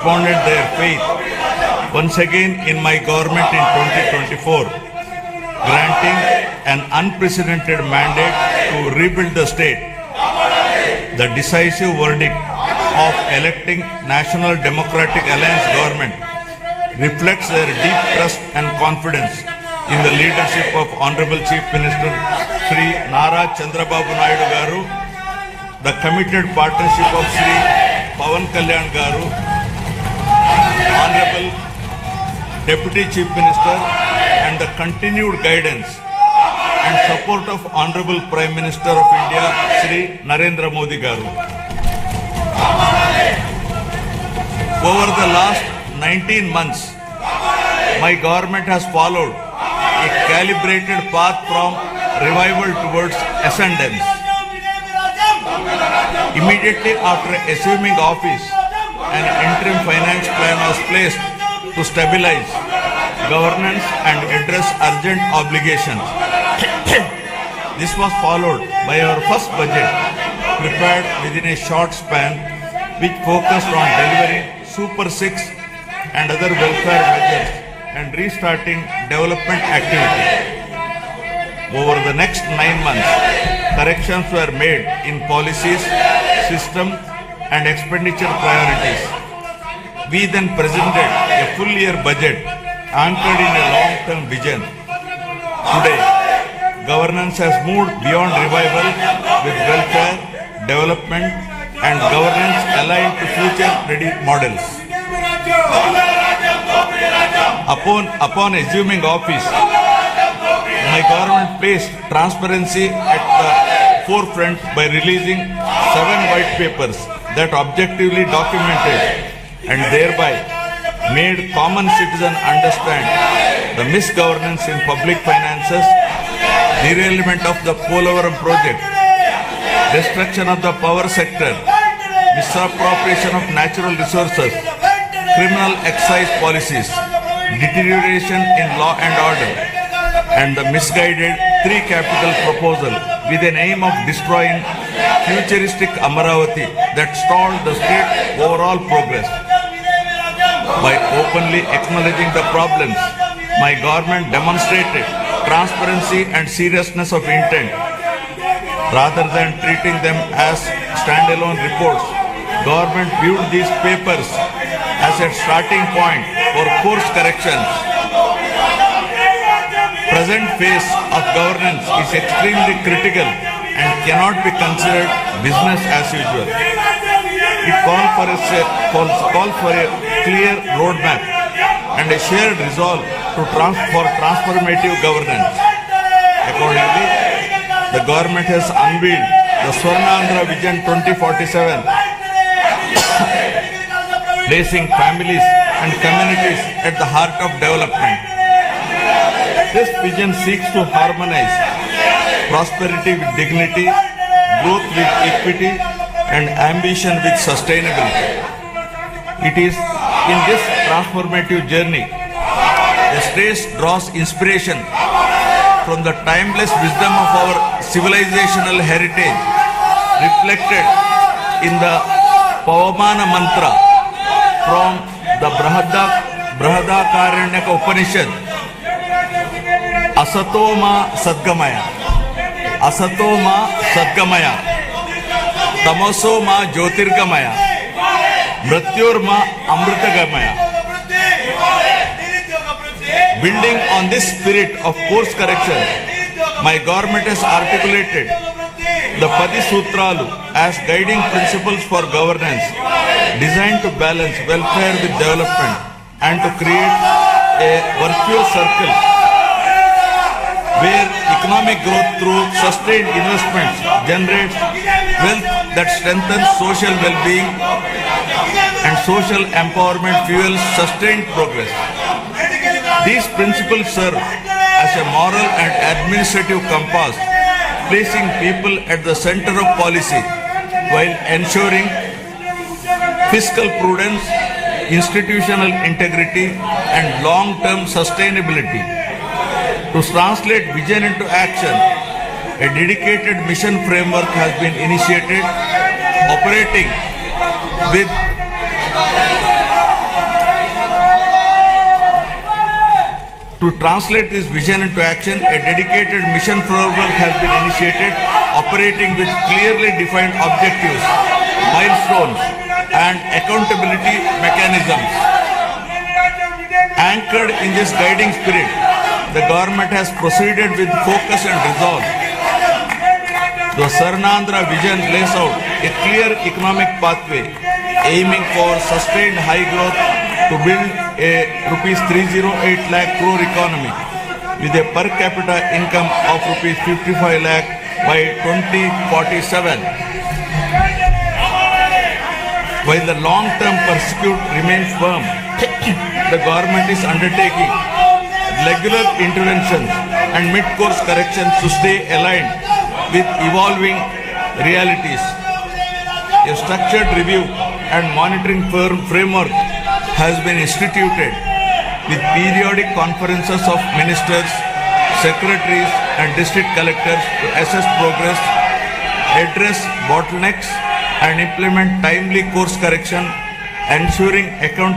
responded their faith once again in my government in 2024, granting an unprecedented mandate to rebuild the state. The decisive verdict of electing National Democratic Alliance government reflects their deep trust and confidence in the leadership of Honorable Chief Minister Sri Nara Chandrababu Naidu Garu, the committed partnership of Sri Pawan Kalyan Garu, Honorable Deputy Chief Minister, and the continued guidance and support of Honorable Prime Minister of India Sri Narendra Modi Garu. Over the last 19 months, my government has followed a calibrated path from revival towards ascendance. Immediately after assuming office, an interim finance plan was placed to stabilize governance and address urgent obligations. This was followed by our first budget, prepared within a short span, which focused on delivering Super 6 and other welfare measures and restarting development activity. Over the next 9 months, corrections were made in policies, system, and expenditure priorities. We then presented a full year budget anchored in a long-term vision. Today, governance has moved beyond revival with welfare, development, and governance aligned to future-ready models. Upon assuming office, my government placed transparency at the forefront by releasing 7 white papers that objectively documented and thereby made common citizens understand the misgovernance in public finances, derailment of the Polavaram project, destruction of the power sector, misappropriation of natural resources, criminal excise policies, deterioration in law and order, and the misguided 3 capital proposal with an aim of destroying futuristic Amaravati that stalled the state's overall progress. By openly acknowledging the problems, my government demonstrated transparency and seriousness of intent. Rather than treating them as standalone reports, government viewed these papers as a starting point for course corrections. Present phase of governance is extremely critical and cannot be considered business as usual. It calls for a clear roadmap and a shared resolve for transformative governance. Accordingly, the government has unveiled the Swarnandhra Vision 2047, placing families and communities at the heart of development. This vision seeks to harmonize prosperity with dignity, growth with equity, and ambition with sustainability. It is in this transformative journey, the state draws inspiration from the timeless wisdom of our civilizational heritage, reflected in the Pavamana mantra from the Brahadakaranyaka Upanishad. Asatoma Sadgamaya, Asatoma Sadgamaya, Tamosoma Jyotirgamaya, Mrityurma Amritagamaya. Building on this spirit of course correction, my government has articulated the Padi Sutralu as guiding principles for governance, designed to balance welfare with development and to create a virtuous circle where economic growth through sustained investments generates wealth that strengthens social well-being and social empowerment fuels sustained progress. These principles serve as a moral and administrative compass, placing people at the center of policy while ensuring fiscal prudence, institutional integrity, and long-term sustainability. To translate vision into action, a dedicated mission framework has been initiated, operating with To translate this vision into action, a dedicated mission program has been initiated, operating with clearly defined objectives, milestones, and accountability mechanisms. Anchored in this guiding spirit, the government has proceeded with focus and resolve. The Swarnandhra vision lays out a clear economic pathway, aiming for sustained high growth to build a rupees 308 lakh crore economy with a per capita income of rupees 55 lakh by 2047. While the long-term pursuit remains firm, the government is undertaking regular interventions and mid-course corrections to stay aligned with evolving realities. A structured review and monitoring framework has been instituted with periodic conferences of ministers, secretaries and district collectors to assess progress, address bottlenecks and implement timely course correction, ensuring accountability